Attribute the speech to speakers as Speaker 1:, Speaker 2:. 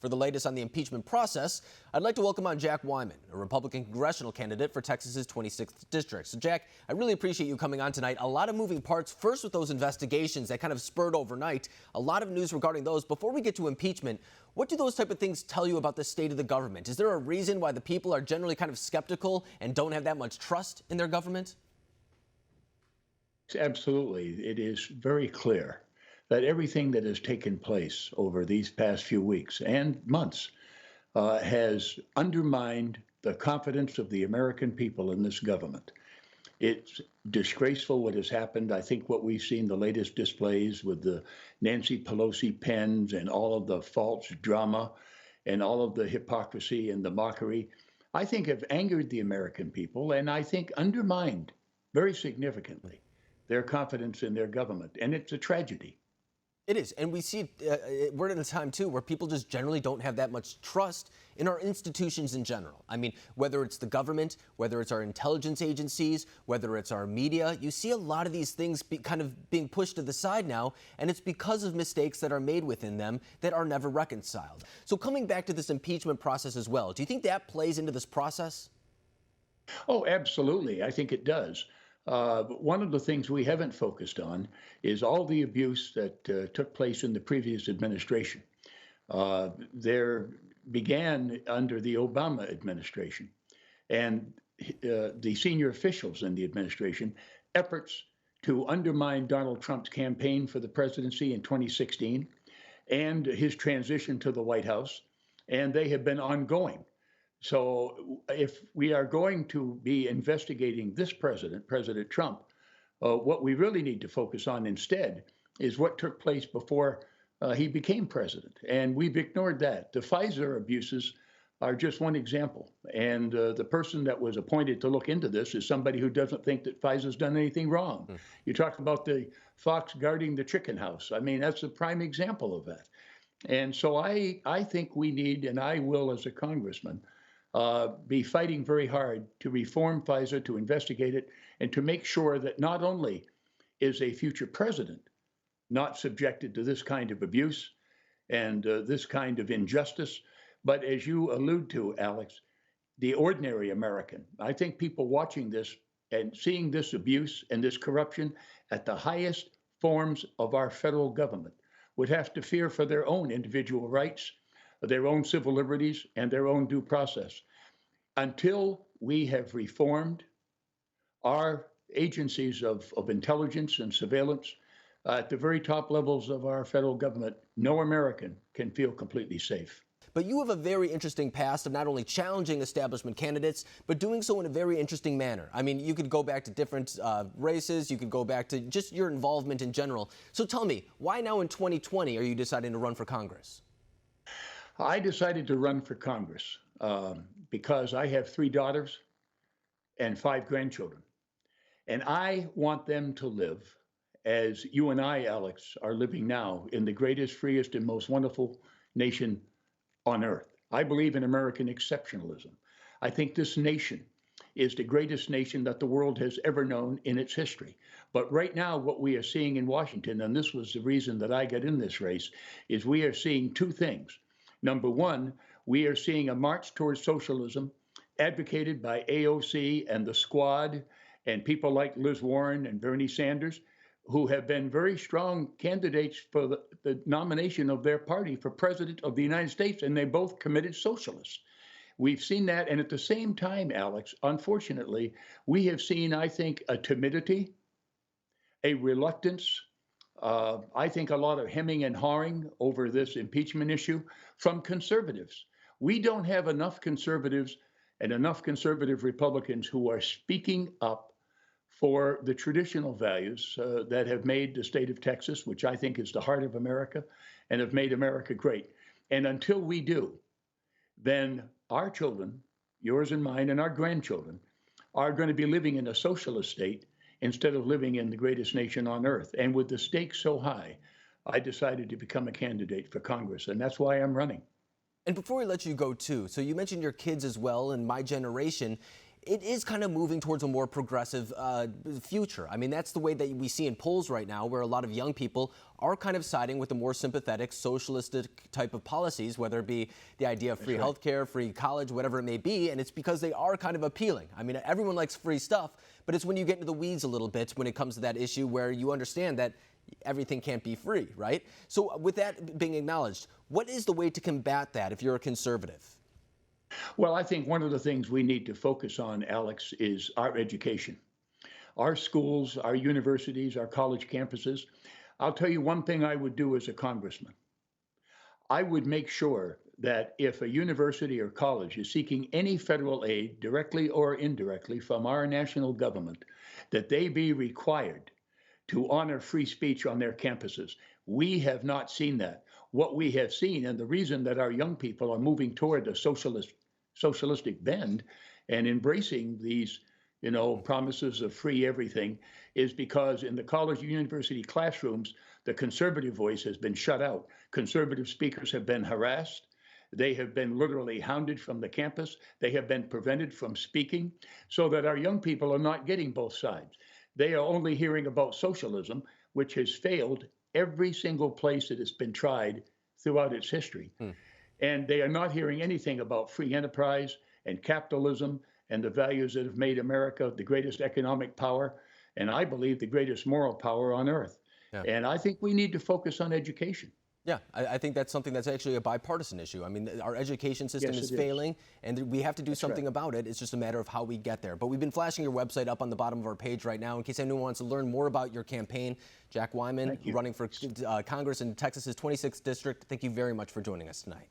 Speaker 1: For the latest on the impeachment process, I'd like to welcome on Jack Wyman, a Republican congressional candidate for Texas's 26th district. So, Jack, I really appreciate you coming on tonight. A lot of moving parts. First, with those investigations that kind of spurred overnight. A lot of news regarding those. Before we get to impeachment, what do those type of things tell you about the state of the government? Is there a reason why the people are generally kind of skeptical and don't have that much trust in their government?
Speaker 2: Absolutely. It is very clear that everything that has taken place over these past few weeks and months has undermined the confidence of the American people in this government. It's disgraceful what has happened. I think what we've seen, the latest displays with the Nancy Pelosi pens and all of the false drama and all of the hypocrisy and the mockery, I think have angered the American people and I think undermined very significantly their confidence in their government. And it's a tragedy.
Speaker 1: It is. And we see we're at a time, too, where people just generally don't have that much trust in our institutions in general. I mean, whether it's the government, whether it's our intelligence agencies, whether it's our media, you see a lot of these things kind of being pushed to the side now, and it's because of mistakes that are made within them that are never reconciled. So coming back to this impeachment process as well, do you think that plays into this process?
Speaker 2: Oh, absolutely. I think it does. One of the things we haven't focused on is all the abuse that took place in the previous administration. There began under the Obama administration and the senior officials in the administration efforts to undermine Donald Trump's campaign for the presidency in 2016 and his transition to the White House, and they have been ongoing. So if we are going to be investigating this president, President Trump, what we really need to focus on instead is what took place before he became president. And we've ignored that. The Pfizer abuses are just one example. And the person that was appointed to look into this is somebody who doesn't think that Pfizer's done anything wrong. You talk about the fox guarding the chicken house. I mean, that's a prime example of that. And so I think we need, and I will as a congressman, be fighting very hard to reform Pfizer, to investigate it, and to make sure that not only is a future president not subjected to this kind of abuse and this kind of injustice, but as you allude to, Alex, the ordinary American. I think people watching this and seeing this abuse and this corruption at the highest forms of our federal government would have to fear for their own individual rights, their own civil liberties, and their own due process. Until we have reformed our agencies of intelligence and surveillance at the very top levels of our federal government, no American can feel completely safe.
Speaker 1: But you have a very interesting past of not only challenging establishment candidates, but doing so in a very interesting manner. I mean, you could go back to different races. You could go back to just your involvement in general. So tell me, why now in 2020 are you deciding to run for Congress?
Speaker 2: I decided to run for Congress because I have 3 daughters and 5 grandchildren. And I want them to live as you and I, Alex, are living now in the greatest, freest, and most wonderful nation on earth. I believe in American exceptionalism. I think this nation is the greatest nation that the world has ever known in its history. But right now, what we are seeing in Washington, and this was the reason that I got in this race, is we are seeing 2 things. Number one, we are seeing a march towards socialism advocated by AOC and the Squad and people like Liz Warren and Bernie Sanders, who have been very strong candidates for the nomination of their party for president of the United States, and they both committed socialists. We've seen that, and at the same time, Alex, unfortunately, we have seen, I think, a timidity, a reluctance, I think a lot of hemming and hawing over this impeachment issue from conservatives. We don't have enough conservatives and enough conservative Republicans who are speaking up for the traditional values that have made the state of Texas, which I think is the heart of America, and have made America great. And until we do, then our children, yours and mine, and our grandchildren are going to be living in a socialist state instead of living in the greatest nation on earth. And with the stakes so high, I decided to become a candidate for Congress, and that's why I'm running.
Speaker 1: And before we let you go, too, so you mentioned your kids as well and my generation. it is kind of moving towards a more progressive future. I mean, that's the way that we see in polls right now, where a lot of young people are kind of siding with the more sympathetic, socialistic type of policies, whether it be the idea of free health care, free college, whatever it may be, and it's because they are kind of appealing. I mean, everyone likes free stuff, but it's when you get into the weeds a little bit when it comes to that issue where you understand that everything can't be free, right? So with that being acknowledged, what is the way to combat that if you're a conservative?
Speaker 2: Well, I think one of the things we need to focus on, Alex, is our education. Our schools, our universities, our college campuses. I'll tell you one thing I would do as a congressman. I would make sure that if a university or college is seeking any federal aid, directly or indirectly, from our national government, that they be required to honor free speech on their campuses. We have not seen that. What we have seen, and the reason that our young people are moving toward a socialistic bend and embracing these, promises of free everything, is because in the college and university classrooms, the conservative voice has been shut out. Conservative speakers have been harassed. They have been literally hounded from the campus. They have been prevented from speaking, so that our young people are not getting both sides. They are only hearing about socialism, which has failed every single place that it's been tried throughout its history. And they are not hearing anything about free enterprise and capitalism and the values that have made America the greatest economic power, and I believe the greatest moral power on earth.
Speaker 1: Yeah.
Speaker 2: And I think we need to focus on education.
Speaker 1: Yeah, I think that's something that's actually a bipartisan issue. I mean, our education system is failing, and we have to do something about it. It's just a matter of how we get there. But we've been flashing your website up on the bottom of our page right now in case anyone wants to learn more about your campaign. Jack Wyman, running for Congress in Texas's 26th district. Thank you very much for joining us tonight.